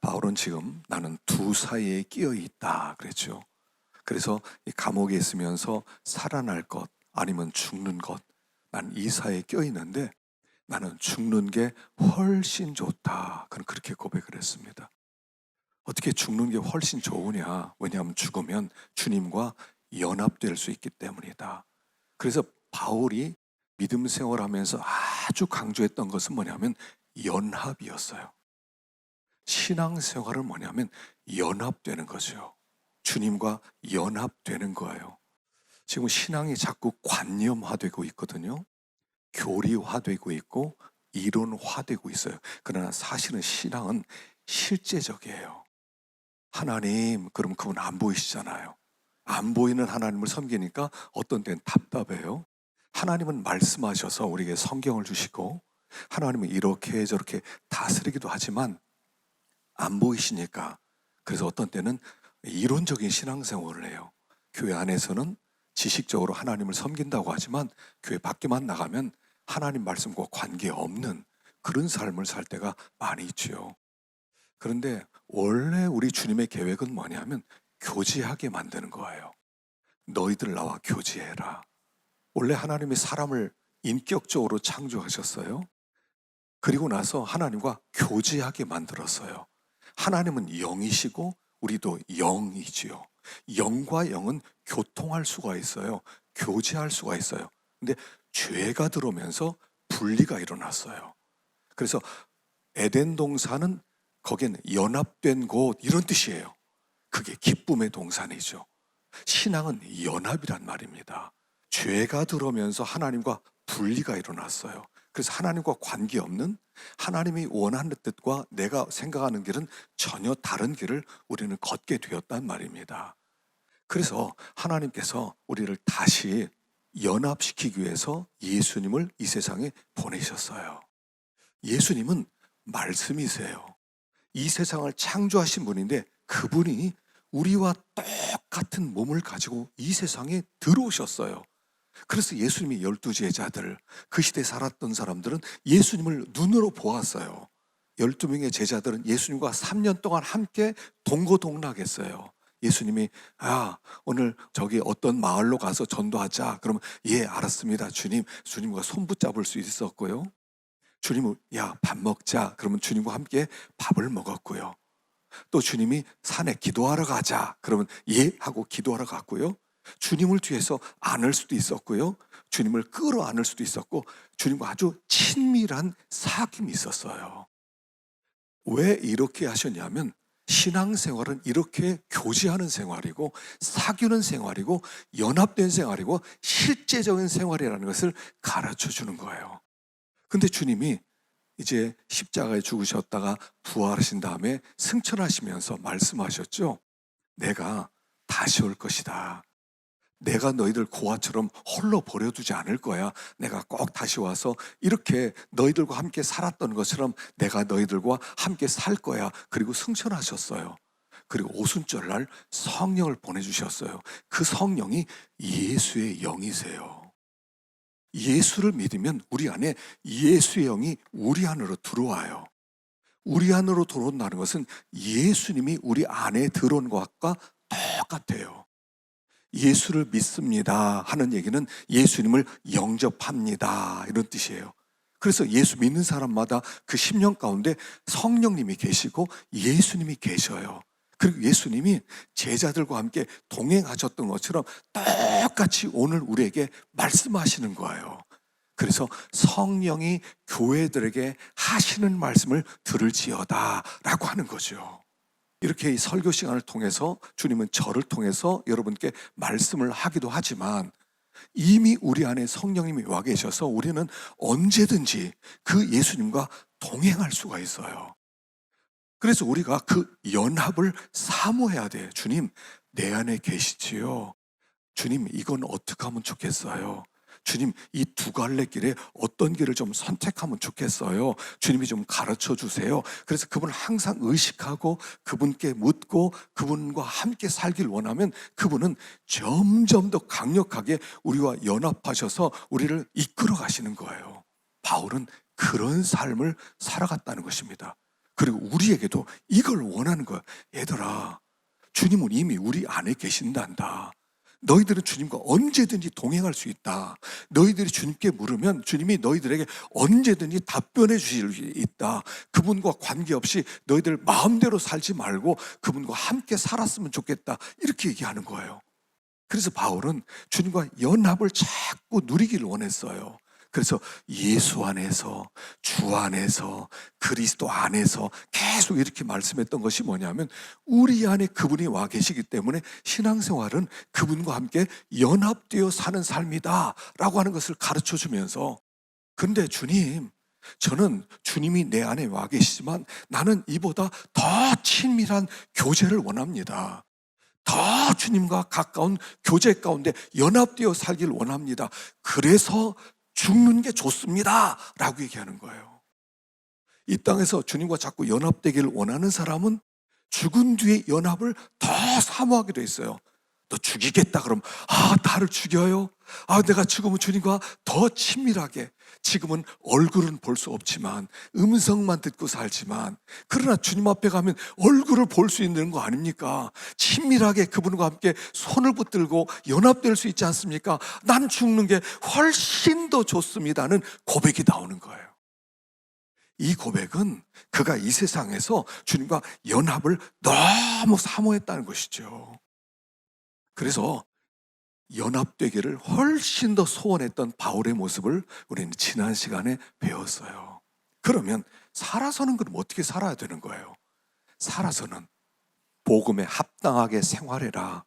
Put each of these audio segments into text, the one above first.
바울은 지금 나는 두 사이에 끼어 있다 그랬죠. 그래서 이 감옥에 있으면서 살아날 것 아니면 죽는 것, 난 이 사이에 끼어 있는데 나는 죽는 게 훨씬 좋다. 그는 그렇게 고백을 했습니다. 어떻게 죽는 게 훨씬 좋으냐? 왜냐하면 죽으면 주님과 연합될 수 있기 때문이다. 그래서 바울이 믿음 생활하면서 아주 강조했던 것은 뭐냐면 연합이었어요. 신앙생활은 뭐냐면 연합되는 거죠. 주님과 연합되는 거예요. 지금 신앙이 자꾸 관념화되고 있거든요. 교리화되고 있고 이론화되고 있어요. 그러나 사실은 신앙은 실제적이에요. 하나님, 그럼 그분 안 보이시잖아요. 안 보이는 하나님을 섬기니까 어떤 때는 답답해요. 하나님은 말씀하셔서 우리에게 성경을 주시고 하나님은 이렇게 저렇게 다스리기도 하지만 안 보이시니까, 그래서 어떤 때는 이론적인 신앙생활을 해요. 교회 안에서는 지식적으로 하나님을 섬긴다고 하지만 교회 밖에만 나가면 하나님 말씀과 관계없는 그런 삶을 살 때가 많이 있죠. 그런데 원래 우리 주님의 계획은 뭐냐면 교제하게 만드는 거예요. 너희들 나와 교제해라. 원래 하나님이 사람을 인격적으로 창조하셨어요. 그리고 나서 하나님과 교제하게 만들었어요. 하나님은 영이시고 우리도 영이지요. 영과 영은 교통할 수가 있어요. 교제할 수가 있어요. 근데 죄가 들어오면서 분리가 일어났어요. 그래서 에덴 동산은 거기는 연합된 곳 이런 뜻이에요. 그게 기쁨의 동산이죠. 신앙은 연합이란 말입니다. 죄가 들어오면서 하나님과 분리가 일어났어요. 그래서 하나님과 관계없는, 하나님이 원하는 뜻과 내가 생각하는 길은 전혀 다른 길을 우리는 걷게 되었단 말입니다. 그래서 하나님께서 우리를 다시 연합시키기 위해서 예수님을 이 세상에 보내셨어요. 예수님은 말씀이세요. 이 세상을 창조하신 분인데 그분이 우리와 똑같은 몸을 가지고 이 세상에 들어오셨어요. 그래서 예수님이 12제자들, 그 시대에 살았던 사람들은 예수님을 눈으로 보았어요. 12명의 제자들은 예수님과 3년 동안 함께 동고동락했어요. 예수님이 오늘 저기 어떤 마을로 가서 전도하자. 그러면 예, 알았습니다. 주님과 손 붙잡을 수 있었고요. 주님은 밥 먹자. 그러면 주님과 함께 밥을 먹었고요. 또 주님이 산에 기도하러 가자. 그러면 예 하고 기도하러 갔고요. 주님을 뒤에서 안을 수도 있었고요. 주님을 끌어안을 수도 있었고 주님과 아주 친밀한 사귐이 있었어요. 왜 이렇게 하셨냐면 신앙생활은 이렇게 교제하는 생활이고 사귀는 생활이고 연합된 생활이고 실제적인 생활이라는 것을 가르쳐 주는 거예요. 근데 주님이 이제 십자가에 죽으셨다가 부활하신 다음에 승천하시면서 말씀하셨죠. 내가 다시 올 것이다. 내가 너희들 고아처럼 홀로 버려두지 않을 거야. 내가 꼭 다시 와서 이렇게 너희들과 함께 살았던 것처럼 내가 너희들과 함께 살 거야. 그리고 승천하셨어요. 그리고 오순절날 성령을 보내주셨어요. 그 성령이 예수의 영이세요. 예수를 믿으면 우리 안에 예수의 영이 우리 안으로 들어와요. 우리 안으로 들어온다는 것은 예수님이 우리 안에 들어온 것과 똑같아요. 예수를 믿습니다 하는 얘기는 예수님을 영접합니다 이런 뜻이에요. 그래서 예수 믿는 사람마다 그 10년 가운데 성령님이 계시고 예수님이 계셔요. 그리고 예수님이 제자들과 함께 동행하셨던 것처럼 똑같이 오늘 우리에게 말씀하시는 거예요. 그래서 성령이 교회들에게 하시는 말씀을 들을지어다 라고 하는 거죠. 이렇게 이 설교 시간을 통해서 주님은 저를 통해서 여러분께 말씀을 하기도 하지만 이미 우리 안에 성령님이 와 계셔서 우리는 언제든지 그 예수님과 동행할 수가 있어요. 그래서 우리가 그 연합을 사모해야 돼요. 주님, 내 안에 계시지요. 주님, 이건 어떻게 하면 좋겠어요? 주님, 이 두 갈래 길에 어떤 길을 좀 선택하면 좋겠어요? 주님이 좀 가르쳐 주세요. 그래서 그분을 항상 의식하고 그분께 묻고 그분과 함께 살길 원하면 그분은 점점 더 강력하게 우리와 연합하셔서 우리를 이끌어 가시는 거예요. 바울은 그런 삶을 살아갔다는 것입니다. 그리고 우리에게도 이걸 원하는 거야. 얘들아, 주님은 이미 우리 안에 계신단다. 너희들은 주님과 언제든지 동행할 수 있다. 너희들이 주님께 물으면 주님이 너희들에게 언제든지 답변해 주실 수 있다. 그분과 관계없이 너희들 마음대로 살지 말고 그분과 함께 살았으면 좋겠다. 이렇게 얘기하는 거예요. 그래서 바울은 주님과 연합을 자꾸 누리기를 원했어요. 그래서 예수 안에서, 주 안에서, 그리스도 안에서 계속 이렇게 말씀했던 것이 뭐냐면 우리 안에 그분이 와 계시기 때문에 신앙생활은 그분과 함께 연합되어 사는 삶이다 라고 하는 것을 가르쳐 주면서, 근데 주님, 저는 주님이 내 안에 와 계시지만 나는 이보다 더 친밀한 교제를 원합니다. 더 주님과 가까운 교제 가운데 연합되어 살길 원합니다. 그래서 죽는 게 좋습니다 라고 얘기하는 거예요. 이 땅에서 주님과 자꾸 연합되기를 원하는 사람은 죽은 뒤에 연합을 더 사모하게 돼 있어요. 너 죽이겠다 그러면 나를 죽여요? 내가 죽으면 주님과 더 친밀하게, 지금은 얼굴은 볼 수 없지만 음성만 듣고 살지만 그러나 주님 앞에 가면 얼굴을 볼 수 있는 거 아닙니까? 친밀하게 그분과 함께 손을 붙들고 연합될 수 있지 않습니까? 나는 죽는 게 훨씬 더 좋습니다는 고백이 나오는 거예요. 이 고백은 그가 이 세상에서 주님과 연합을 너무 사모했다는 것이죠. 그래서 연합되기를 훨씬 더 소원했던 바울의 모습을 우리는 지난 시간에 배웠어요. 그러면 살아서는 그럼 어떻게 살아야 되는 거예요? 살아서는 복음에 합당하게 생활해라.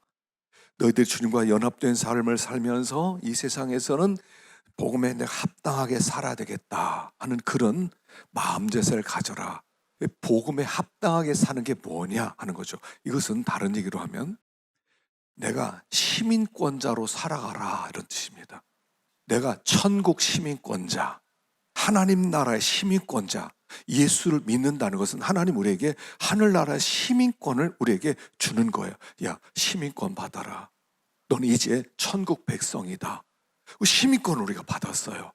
너희들이 주님과 연합된 삶을 살면서 이 세상에서는 복음에 내가 합당하게 살아야 되겠다 하는 그런 마음제세를 가져라. 복음에 합당하게 사는 게 뭐냐 하는 거죠. 이것은 다른 얘기로 하면 내가 시민권자로 살아가라 이런 뜻입니다. 내가 천국 시민권자, 하나님 나라의 시민권자, 예수를 믿는다는 것은 하나님 우리에게 하늘나라의 시민권을 우리에게 주는 거예요. 야, 시민권 받아라. 너는 이제 천국 백성이다. 시민권을 우리가 받았어요.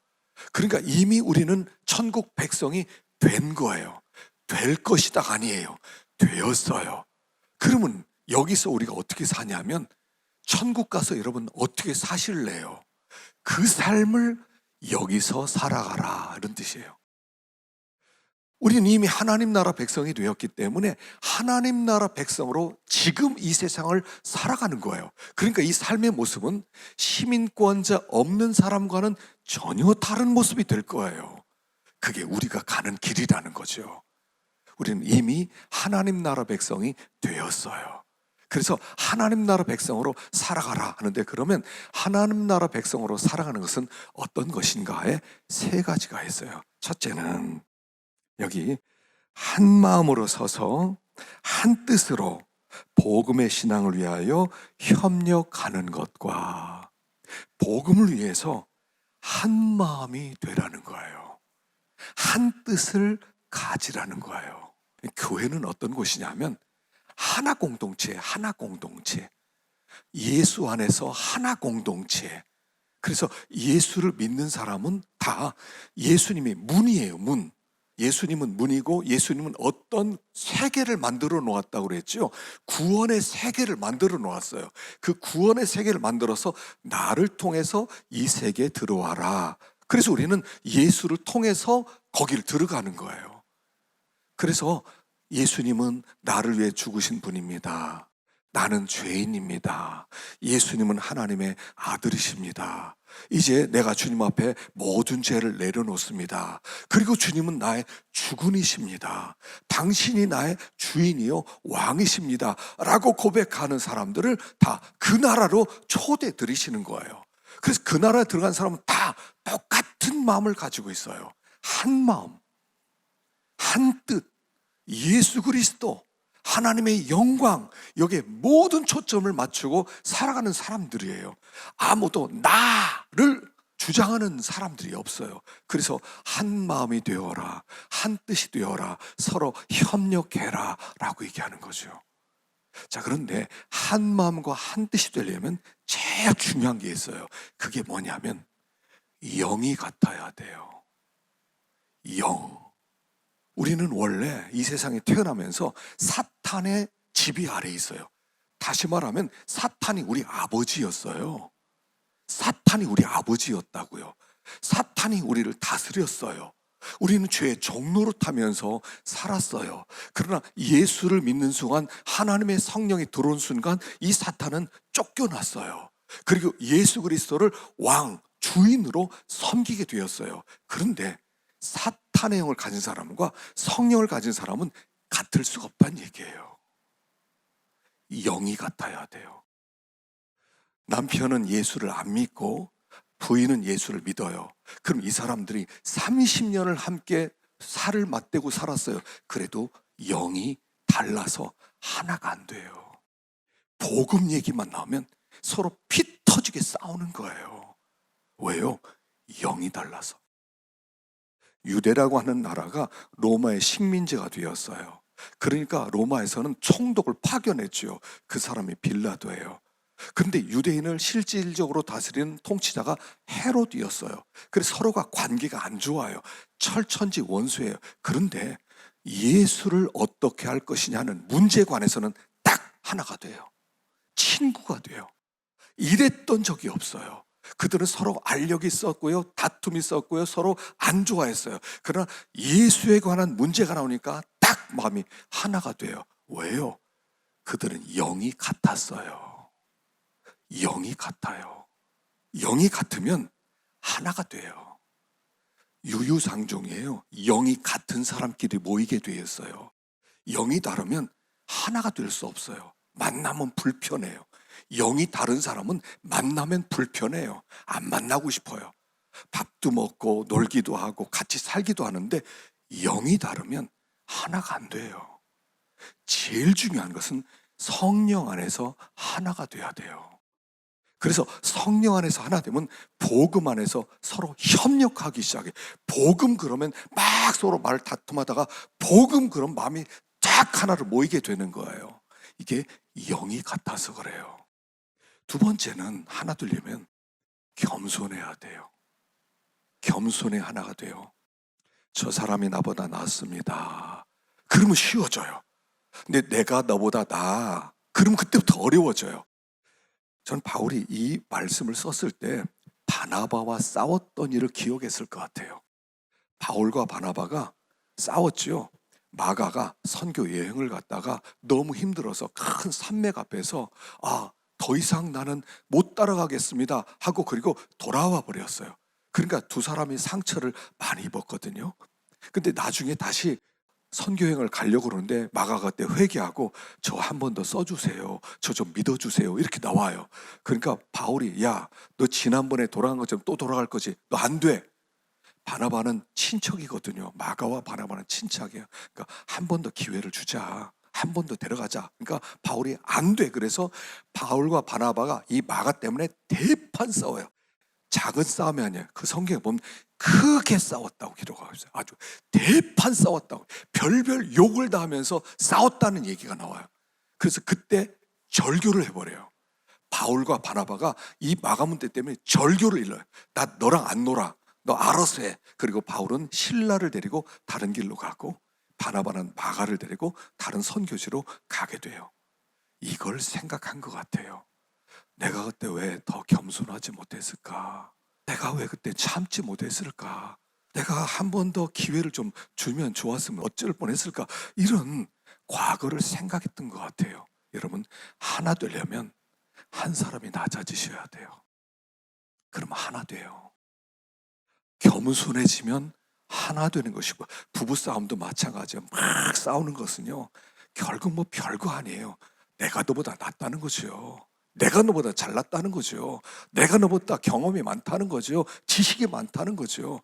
그러니까 이미 우리는 천국 백성이 된 거예요. 될 것이다가 아니에요. 되었어요. 그러면 여기서 우리가 어떻게 사냐면 천국 가서 여러분 어떻게 사실래요? 그 삶을 여기서 살아가라 이런 뜻이에요. 우리는 이미 하나님 나라 백성이 되었기 때문에 하나님 나라 백성으로 지금 이 세상을 살아가는 거예요. 그러니까 이 삶의 모습은 시민권자 없는 사람과는 전혀 다른 모습이 될 거예요. 그게 우리가 가는 길이라는 거죠. 우리는 이미 하나님 나라 백성이 되었어요. 그래서 하나님 나라 백성으로 살아가라 하는데, 그러면 하나님 나라 백성으로 살아가는 것은 어떤 것인가에 세 가지가 있어요. 첫째는 여기 한 마음으로 서서 한 뜻으로 복음의 신앙을 위하여 협력하는 것과 복음을 위해서 한 마음이 되라는 거예요. 한 뜻을 가지라는 거예요. 교회는 어떤 곳이냐면 하나 공동체, 하나 공동체. 예수 안에서 하나 공동체. 그래서 예수를 믿는 사람은 다 예수님의 문이에요, 문. 예수님은 문이고 예수님은 어떤 세계를 만들어 놓았다고 그랬죠. 구원의 세계를 만들어 놓았어요. 그 구원의 세계를 만들어서 나를 통해서 이 세계에 들어와라. 그래서 우리는 예수를 통해서 거기를 들어가는 거예요. 그래서 예수님은 나를 위해 죽으신 분입니다. 나는 죄인입니다. 예수님은 하나님의 아들이십니다. 이제 내가 주님 앞에 모든 죄를 내려놓습니다. 그리고 주님은 나의 주군이십니다. 당신이 나의 주인이요 왕이십니다 라고 고백하는 사람들을 다 그 나라로 초대 드리시는 거예요. 그래서 그 나라에 들어간 사람은 다 똑같은 마음을 가지고 있어요. 한 마음, 한 뜻, 예수 그리스도, 하나님의 영광, 여기에 모든 초점을 맞추고 살아가는 사람들이에요. 아무도 나를 주장하는 사람들이 없어요. 그래서 한 마음이 되어라, 한 뜻이 되어라, 서로 협력해라 라고 얘기하는 거죠. 자, 그런데 한 마음과 한 뜻이 되려면 제일 중요한 게 있어요. 그게 뭐냐면 영이 같아야 돼요. 영. 우리는 원래 이 세상에 태어나면서 사탄의 지배 아래에 있어요. 다시 말하면 사탄이 우리 아버지였어요. 사탄이 우리 아버지였다고요. 사탄이 우리를 다스렸어요. 우리는 죄의 종로로 타면서 살았어요. 그러나 예수를 믿는 순간, 하나님의 성령이 들어온 순간 이 사탄은 쫓겨났어요. 그리고 예수 그리스도를 왕, 주인으로 섬기게 되었어요. 그런데 사탄의 영을 가진 사람과 성령을 가진 사람은 같을 수가 없다는 얘기예요. 영이 같아야 돼요. 남편은 예수를 안 믿고 부인은 예수를 믿어요. 그럼 이 사람들이 30년을 함께 살을 맞대고 살았어요. 그래도 영이 달라서 하나가 안 돼요. 복음 얘기만 나오면 서로 피 터지게 싸우는 거예요. 왜요? 영이 달라서. 유대라고 하는 나라가 로마의 식민지가 되었어요. 그러니까 로마에서는 총독을 파견했죠. 그 사람이 빌라도예요. 그런데 유대인을 실질적으로 다스리는 통치자가 헤롯이었어요. 그래서 서로가 관계가 안 좋아요. 철천지 원수예요. 그런데 예수를 어떻게 할 것이냐는 문제에 관해서는 딱 하나가 돼요. 친구가 돼요. 이랬던 적이 없어요. 그들은 서로 알력이 있었고요, 다툼이 있었고요, 서로 안 좋아했어요. 그러나 예수에 관한 문제가 나오니까 딱 마음이 하나가 돼요. 왜요? 그들은 영이 같았어요. 영이 같아요. 영이 같으면 하나가 돼요. 유유상종이에요. 영이 같은 사람끼리 모이게 되었어요. 영이 다르면 하나가 될 수 없어요. 만나면 불편해요. 영이 다른 사람은 만나면 불편해요. 안 만나고 싶어요. 밥도 먹고 놀기도 하고 같이 살기도 하는데 영이 다르면 하나가 안 돼요. 제일 중요한 것은 성령 안에서 하나가 돼야 돼요. 그래서 성령 안에서 하나 되면 복음 안에서 서로 협력하기 시작해. 복음 그러면 막 서로 말 다툼하다가 복음 그럼 마음이 딱 하나로 모이게 되는 거예요. 이게 영이 같아서 그래요. 두 번째는 하나 되려면 겸손해야 돼요. 겸손해 하나가 돼요. 저 사람이 나보다 낫습니다. 그러면 쉬워져요. 근데 내가 너보다 나아. 그러면 그때부터 어려워져요. 전 바울이 이 말씀을 썼을 때 바나바와 싸웠던 일을 기억했을 것 같아요. 바울과 바나바가 싸웠죠. 마가가 선교 여행을 갔다가 너무 힘들어서 큰 산맥 앞에서 더 이상 나는 못 따라가겠습니다 하고 그리고 돌아와 버렸어요. 그러니까 두 사람이 상처를 많이 입었거든요. 근데 나중에 다시 선교행을 가려고 그러는데 마가가 그때 회개하고 저 한 번 더 써주세요. 저 좀 믿어주세요. 이렇게 나와요. 그러니까 바울이 야, 너 지난번에 돌아간 것처럼 또 돌아갈 거지? 너 안 돼. 바나바는 친척이거든요. 마가와 바나바는 친척이에요. 그러니까 한 번 더 기회를 주자. 한 번 더 데려가자. 그러니까 바울이 안 돼. 그래서 바울과 바나바가 이 마가 때문에 대판 싸워요. 작은 싸움이 아니에요. 그 성경에 보면 크게 싸웠다고 기록하고 있어요. 아주 대판 싸웠다고. 별별 욕을 다 하면서 싸웠다는 얘기가 나와요. 그래서 그때 절교를 해버려요. 바울과 바나바가 이 마가문대 때문에 절교를 일러요. 나 너랑 안 놀아. 너 알아서 해. 그리고 바울은 신라를 데리고 다른 길로 가고 바나바는 마가를 데리고 다른 선교지로 가게 돼요. 이걸 생각한 것 같아요. 내가 그때 왜 더 겸손하지 못했을까? 내가 왜 그때 참지 못했을까? 내가 한 번 더 기회를 좀 주면 좋았으면 어쩔 뻔했을까? 이런 과거를 생각했던 것 같아요. 여러분, 하나 되려면 한 사람이 낮아지셔야 돼요. 그럼 하나 돼요. 겸손해지면 하나 되는 것이고, 부부싸움도 마찬가지예요. 막 싸우는 것은요, 결국 뭐 별거 아니에요. 내가 너보다 낫다는 거죠. 내가 너보다 잘났다는 거죠. 내가 너보다 경험이 많다는 거죠. 지식이 많다는 거죠.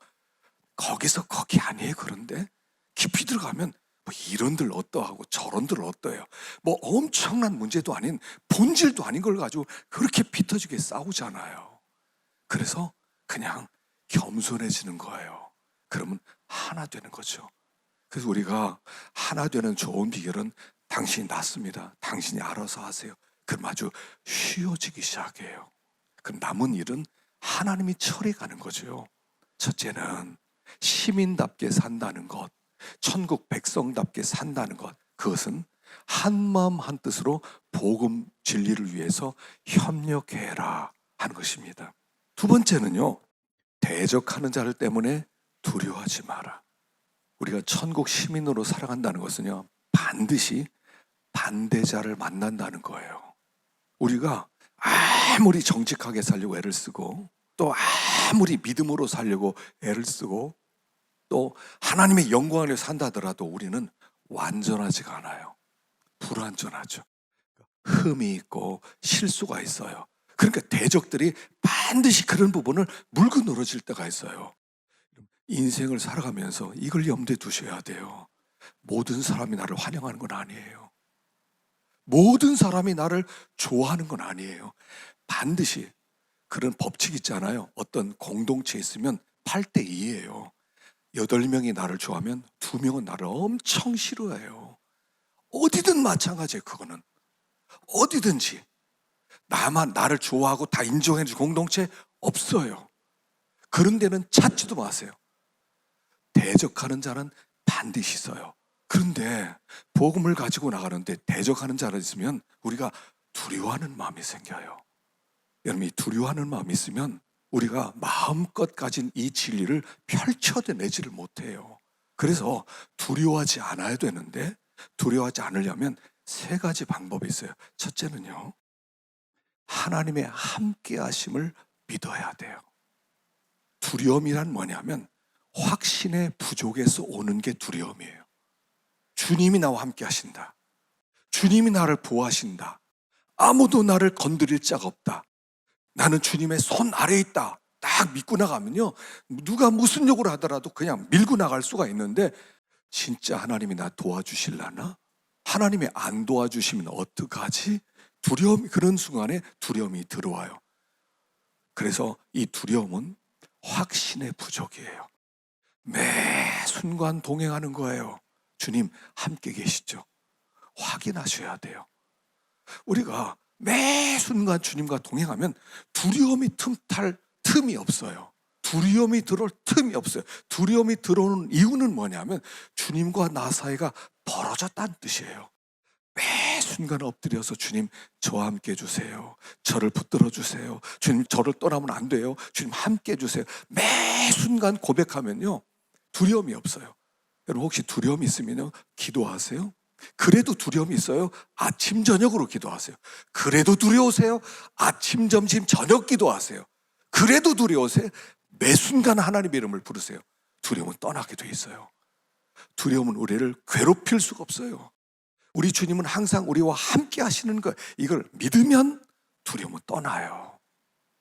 거기서 거기 아니에요. 그런데 깊이 들어가면 뭐 이런들 어떠하고 저런들 어떠해요. 뭐 엄청난 문제도 아닌 본질도 아닌 걸 가지고 그렇게 피 터지게 싸우잖아요. 그래서 그냥 겸손해지는 거예요. 그러면 하나 되는 거죠. 그래서 우리가 하나 되는 좋은 비결은 당신이 낫습니다. 당신이 알아서 하세요. 그럼 아주 쉬워지기 시작해요. 그럼 남은 일은 하나님이 처리가는 거죠. 첫째는 시민답게 산다는 것. 천국 백성답게 산다는 것, 그것은 한마음 한뜻으로 복음 진리를 위해서 협력해라 하는 것입니다. 두 번째는요, 대적하는 자들 때문에 두려워하지 마라. 우리가 천국 시민으로 살아간다는 것은요, 반드시 반대자를 만난다는 거예요. 우리가 아무리 정직하게 살려고 애를 쓰고, 또 아무리 믿음으로 살려고 애를 쓰고, 또 하나님의 영광을 위해 산다 하더라도 우리는 완전하지가 않아요. 불완전하죠. 흠이 있고 실수가 있어요. 그러니까 대적들이 반드시 그런 부분을 물고 늘어질 때가 있어요. 인생을 살아가면서 이걸 염두에 두셔야 돼요. 모든 사람이 나를 환영하는 건 아니에요. 모든 사람이 나를 좋아하는 건 아니에요. 반드시 그런 법칙 있잖아요. 어떤 공동체에 있으면 8대 2예요. 8명이 나를 좋아하면 2명은 나를 엄청 싫어해요. 어디든 마찬가지예요. 그거는 어디든지 나만 나를 좋아하고 다 인정해 줄 공동체 없어요. 그런 데는 찾지도 마세요. 대적하는 자는 반드시 있어요. 그런데 복음을 가지고 나가는데 대적하는 자가 있으면 우리가 두려워하는 마음이 생겨요. 여러분, 이 두려워하는 마음이 있으면 우리가 마음껏 가진 이 진리를 펼쳐내지를 못해요. 그래서 두려워하지 않아야 되는데, 두려워하지 않으려면 3가지 방법이 있어요. 첫째는요, 하나님의 함께 하심을 믿어야 돼요. 두려움이란 뭐냐면 확신의 부족에서 오는 게 두려움이에요. 주님이 나와 함께 하신다. 주님이 나를 보호하신다. 아무도 나를 건드릴 자가 없다. 나는 주님의 손 아래에 있다. 딱 믿고 나가면요, 누가 무슨 욕을 하더라도 그냥 밀고 나갈 수가 있는데, 진짜 하나님이 나 도와주실라나? 하나님이 안 도와주시면 어떡하지? 두려움이, 그런 순간에 두려움이 들어와요. 그래서 이 두려움은 확신의 부족이에요. 매 순간 동행하는 거예요. 주님 함께 계시죠? 확인하셔야 돼요. 우리가 매 순간 주님과 동행하면 두려움이 틈탈 틈이 없어요. 두려움이 들어올 틈이 없어요. 두려움이 들어오는 이유는 뭐냐면 주님과 나 사이가 벌어졌다는 뜻이에요. 매 순간 엎드려서 주님 저와 함께 해주세요. 저를 붙들어 주세요. 주님 저를 떠나면 안 돼요. 주님 함께 해주세요. 매 순간 고백하면요, 두려움이 없어요. 여러분, 혹시 두려움이 있으면요, 기도하세요? 그래도 두려움이 있어요? 아침 저녁으로 기도하세요. 그래도 두려우세요? 아침 점심 저녁 기도하세요. 그래도 두려우세요? 매 순간 하나님의 이름을 부르세요. 두려움은 떠나게 돼 있어요. 두려움은 우리를 괴롭힐 수가 없어요. 우리 주님은 항상 우리와 함께 하시는 것, 이걸 믿으면 두려움은 떠나요.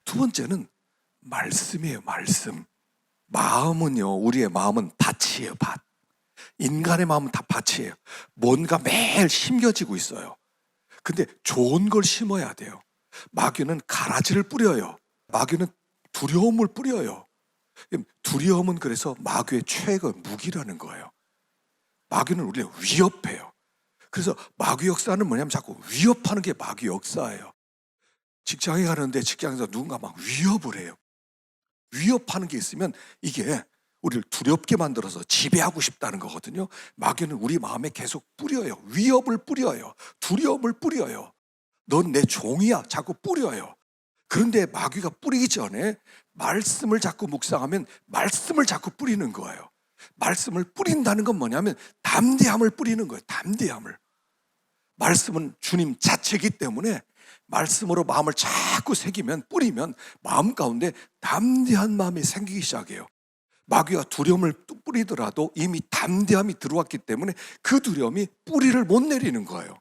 두 번째는 말씀이에요. 말씀. 마음은요, 우리의 마음은 밭이에요. 밭. 인간의 마음은 다 밭이에요. 뭔가 매일 심겨지고 있어요. 근데 좋은 걸 심어야 돼요. 마귀는 가라지를 뿌려요. 마귀는 두려움을 뿌려요. 두려움은 그래서 마귀의 최고 무기라는 거예요. 마귀는 우리를 위협해요. 그래서 마귀 역사는 뭐냐면 자꾸 위협하는 게 마귀 역사예요. 직장에 가는데 직장에서 누군가 막 위협을 해요. 위협하는 게 있으면 이게 우리를 두렵게 만들어서 지배하고 싶다는 거거든요. 마귀는 우리 마음에 계속 뿌려요. 위협을 뿌려요. 두려움을 뿌려요. 넌 내 종이야. 자꾸 뿌려요. 그런데 마귀가 뿌리기 전에 말씀을 자꾸 묵상하면 말씀을 자꾸 뿌리는 거예요. 말씀을 뿌린다는 건 뭐냐면 담대함을 뿌리는 거예요. 담대함을. 말씀은 주님 자체이기 때문에 말씀으로 마음을 자꾸 새기면, 뿌리면 마음 가운데 담대한 마음이 생기기 시작해요. 마귀가 두려움을 뿌리더라도 이미 담대함이 들어왔기 때문에 그 두려움이 뿌리를 못 내리는 거예요.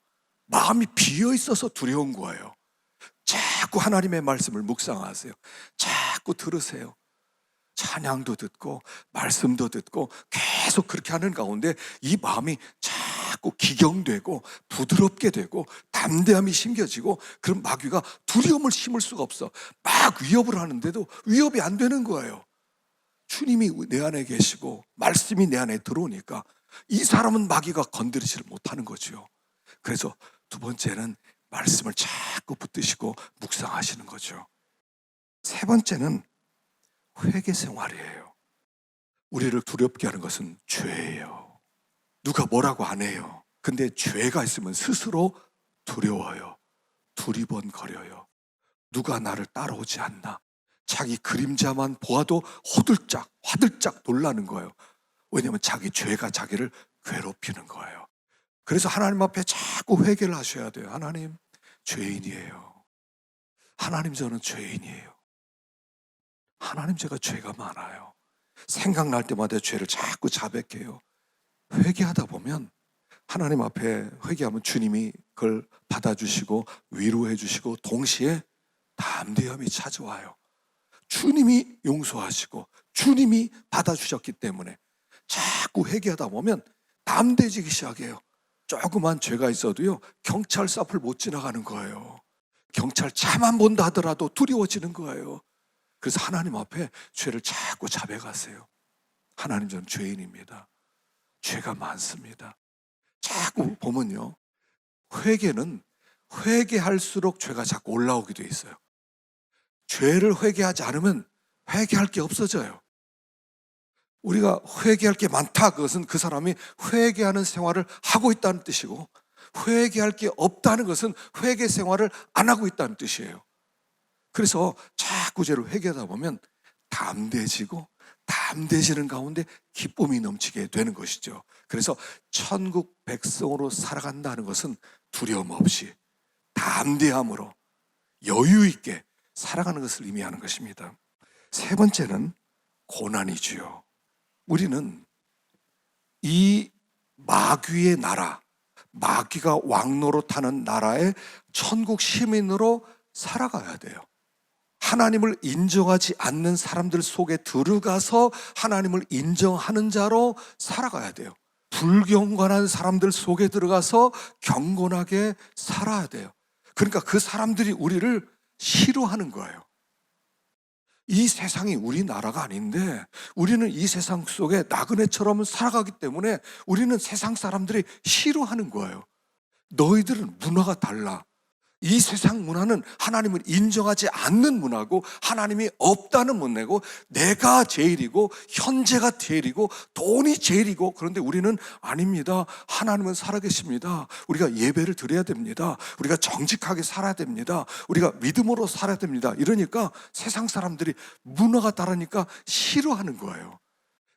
마음이 비어 있어서 두려운 거예요. 자꾸 하나님의 말씀을 묵상하세요. 자꾸 들으세요. 찬양도 듣고 말씀도 듣고 계속 그렇게 하는 가운데 이 마음이 자꾸 기경되고 부드럽게 되고 담대함이 심겨지고, 그럼 마귀가 두려움을 심을 수가 없어. 막 위협을 하는데도 위협이 안 되는 거예요. 주님이 내 안에 계시고 말씀이 내 안에 들어오니까 이 사람은 마귀가 건드리지를 못하는 거죠. 그래서 두 번째는 말씀을 자꾸 붙드시고 묵상하시는 거죠. 세 번째는 회개 생활이에요. 우리를 두렵게 하는 것은 죄예요. 누가 뭐라고 안 해요. 근데 죄가 있으면 스스로 두려워요. 두리번거려요. 누가 나를 따라오지 않나. 자기 그림자만 보아도 호들짝 화들짝 놀라는 거예요. 왜냐하면 자기 죄가 자기를 괴롭히는 거예요. 그래서 하나님 앞에 자꾸 회개를 하셔야 돼요. 하나님, 죄인이에요. 하나님, 저는 죄인이에요. 하나님, 제가 죄가 많아요. 생각날 때마다 죄를 자꾸 자백해요. 회개하다 보면 하나님 앞에 회개하면 주님이 그걸 받아주시고 위로해 주시고 동시에 담대함이 찾아와요. 주님이 용서하시고 주님이 받아주셨기 때문에 자꾸 회개하다 보면 담대해지기 시작해요. 조그만 죄가 있어도요, 경찰서 앞을 못 지나가는 거예요. 경찰차만 본다 하더라도 두려워지는 거예요. 그래서 하나님 앞에 죄를 자꾸 자백하세요. 하나님, 저는 죄인입니다. 죄가 많습니다. 자꾸 보면요, 회개는 회개할수록 죄가 자꾸 올라오게 돼 있어요. 죄를 회개하지 않으면 회개할 게 없어져요. 우리가 회개할 게 많다, 그것은 그 사람이 회개하는 생활을 하고 있다는 뜻이고, 회개할 게 없다는 것은 회개 생활을 안 하고 있다는 뜻이에요. 그래서 자꾸 죄를 회개하다 보면 담대해지고, 담대해지는 가운데 기쁨이 넘치게 되는 것이죠. 그래서 천국 백성으로 살아간다는 것은 두려움 없이 담대함으로 여유 있게 살아가는 것을 의미하는 것입니다. 세 번째는 고난이지요. 우리는 이 마귀의 나라, 마귀가 왕노릇하는 나라의 천국 시민으로 살아가야 돼요. 하나님을 인정하지 않는 사람들 속에 들어가서 하나님을 인정하는 자로 살아가야 돼요. 불경건한 사람들 속에 들어가서 경건하게 살아야 돼요. 그러니까 그 사람들이 우리를 싫어하는 거예요. 이 세상이 우리나라가 아닌데 우리는 이 세상 속에 나그네처럼 살아가기 때문에 우리는 세상 사람들이 싫어하는 거예요. 너희들은 문화가 달라. 이 세상 문화는 하나님을 인정하지 않는 문화고 하나님이 없다는 문화고 내가 제일이고 현재가 제일이고 돈이 제일이고, 그런데 우리는 아닙니다. 하나님은 살아계십니다. 우리가 예배를 드려야 됩니다. 우리가 정직하게 살아야 됩니다. 우리가 믿음으로 살아야 됩니다. 이러니까 세상 사람들이 문화가 다르니까 싫어하는 거예요.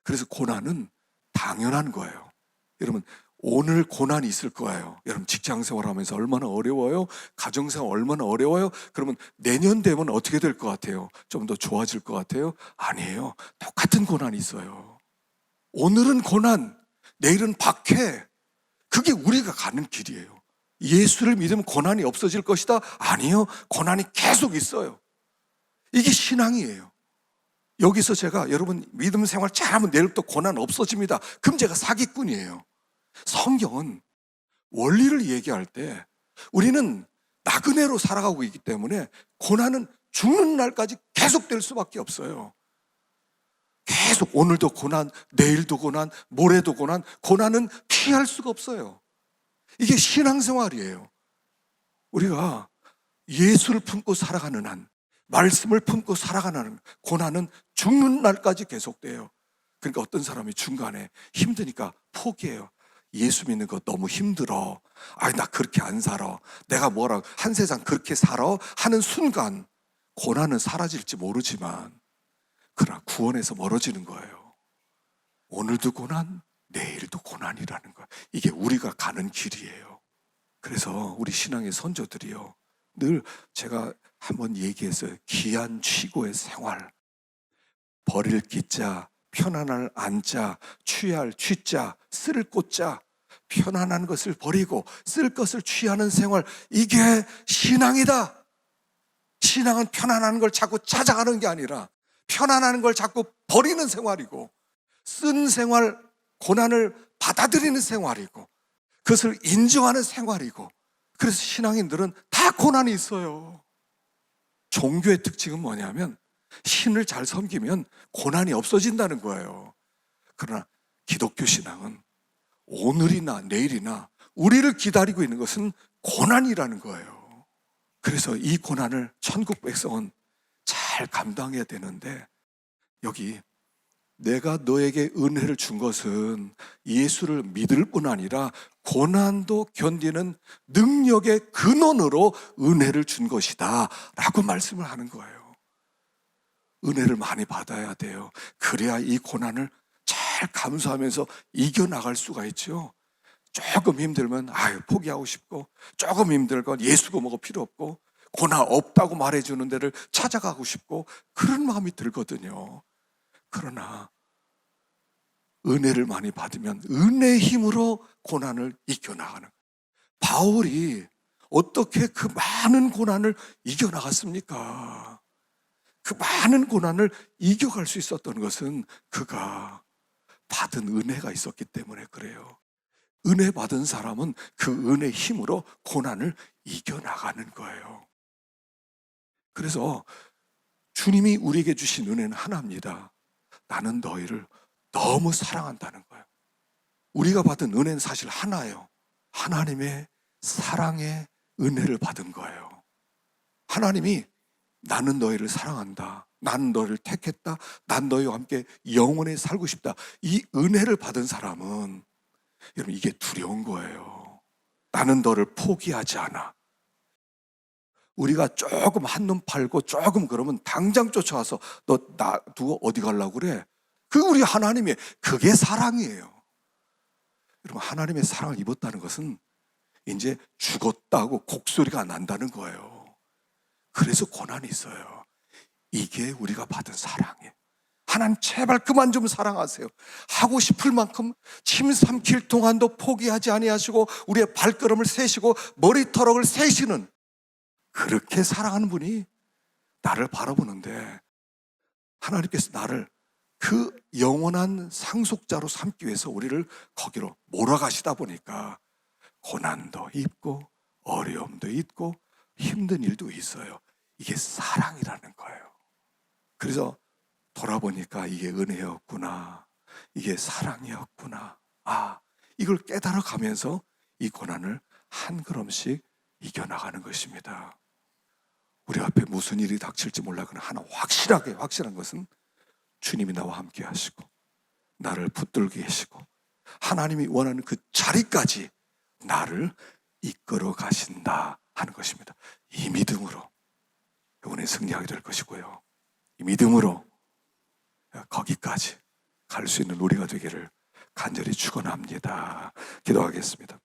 그래서 고난은 당연한 거예요. 여러분, 오늘 고난이 있을 거예요. 여러분, 직장 생활하면서 얼마나 어려워요? 가정 생활 얼마나 어려워요? 그러면 내년 되면 어떻게 될 것 같아요? 좀 더 좋아질 것 같아요? 아니에요. 똑같은 고난이 있어요. 오늘은 고난, 내일은 박해. 그게 우리가 가는 길이에요. 예수를 믿으면 고난이 없어질 것이다? 아니요. 고난이 계속 있어요. 이게 신앙이에요. 여기서 제가 여러분 믿음 생활 잘하면 내일부터 고난 없어집니다. 그럼 제가 사기꾼이에요. 성경은 원리를 얘기할 때 우리는 나그네로 살아가고 있기 때문에 고난은 죽는 날까지 계속될 수밖에 없어요. 계속 오늘도 고난, 내일도 고난, 모레도 고난, 고난은 피할 수가 없어요. 이게 신앙생활이에요. 우리가 예수를 품고 살아가는 한, 말씀을 품고 살아가는 한, 고난은 죽는 날까지 계속돼요. 그러니까 어떤 사람이 중간에 힘드니까 포기해요. 예수 믿는 거 너무 힘들어. 아이, 나 그렇게 안 살아. 내가 뭐라 한 세상 그렇게 살아 하는 순간 고난은 사라질지 모르지만 그러나 구원에서 멀어지는 거예요. 오늘도 고난, 내일도 고난이라는 거예요. 이게 우리가 가는 길이에요. 그래서 우리 신앙의 선조들이요, 늘 제가 한번 얘기했어요. 기한 취고의 생활. 버릴 기자, 편안할 안자, 취할 취자, 쓸 꽃자, 편안한 것을 버리고 쓸 것을 취하는 생활, 이게 신앙이다. 신앙은 편안한 걸 자꾸 찾아가는 게 아니라 편안한 걸 자꾸 버리는 생활이고, 쓴 생활, 고난을 받아들이는 생활이고, 그것을 인정하는 생활이고. 그래서 신앙인들은 다 고난이 있어요. 종교의 특징은 뭐냐면 신을 잘 섬기면 고난이 없어진다는 거예요. 그러나 기독교 신앙은 오늘이나 내일이나 우리를 기다리고 있는 것은 고난이라는 거예요. 그래서 이 고난을 천국 백성은 잘 감당해야 되는데, 여기 내가 너에게 은혜를 준 것은 예수를 믿을 뿐 아니라 고난도 견디는 능력의 근원으로 은혜를 준 것이다 라고 말씀을 하는 거예요. 은혜를 많이 받아야 돼요. 그래야 이 고난을 잘 감수하면서 이겨나갈 수가 있죠. 조금 힘들면 포기하고 싶고, 조금 힘들건 예수가 뭐가 필요 없고, 고난 없다고 말해주는 데를 찾아가고 싶고, 그런 마음이 들거든요. 그러나 은혜를 많이 받으면 은혜의 힘으로 고난을 이겨나가는, 바울이 어떻게 그 많은 고난을 이겨나갔습니까? 그 많은 고난을 이겨갈 수 있었던 것은 그가 받은 은혜가 있었기 때문에 그래요. 은혜 받은 사람은 그 은혜의 힘으로 고난을 이겨나가는 거예요. 그래서 주님이 우리에게 주신 은혜는 하나입니다. 나는 너희를 너무 사랑한다는 거예요. 우리가 받은 은혜는 사실 하나예요. 하나님의 사랑의 은혜를 받은 거예요. 하나님이 나는 너희를 사랑한다, 나는 너를 택했다, 난 너희와 함께 영원히 살고 싶다, 이 은혜를 받은 사람은 여러분 이게 두려운 거예요. 나는 너를 포기하지 않아. 우리가 조금 한눈 팔고 조금 그러면 당장 쫓아와서 너 나 두고 어디 가려고 그래? 그 우리 하나님의 그게 사랑이에요. 여러분 하나님의 사랑을 입었다는 것은 이제 죽었다고 곡소리가 난다는 거예요. 그래서 고난이 있어요. 이게 우리가 받은 사랑이에요. 하나님 제발 그만 좀 사랑하세요. 하고 싶을 만큼 침 삼킬 동안도 포기하지 아니하시고 우리의 발걸음을 세시고 머리털럭을 세시는, 그렇게 사랑하는 분이 나를 바라보는데, 하나님께서 나를 그 영원한 상속자로 삼기 위해서 우리를 거기로 몰아가시다 보니까 고난도 있고 어려움도 있고 힘든 일도 있어요. 이게 사랑이라는 거예요. 그래서 돌아보니까 이게 은혜였구나, 이게 사랑이었구나, 이걸 깨달아 가면서 이 고난을 한 걸음씩 이겨나가는 것입니다. 우리 앞에 무슨 일이 닥칠지 몰라. 그러나 하나 확실한 것은 주님이 나와 함께 하시고 나를 붙들게 하시고 하나님이 원하는 그 자리까지 나를 이끌어 가신다 하는 것입니다. 이 믿음으로 이번에 승리하게 될 것이고요, 이 믿음으로 거기까지 갈 수 있는 우리가 되기를 간절히 축원합니다. 기도하겠습니다.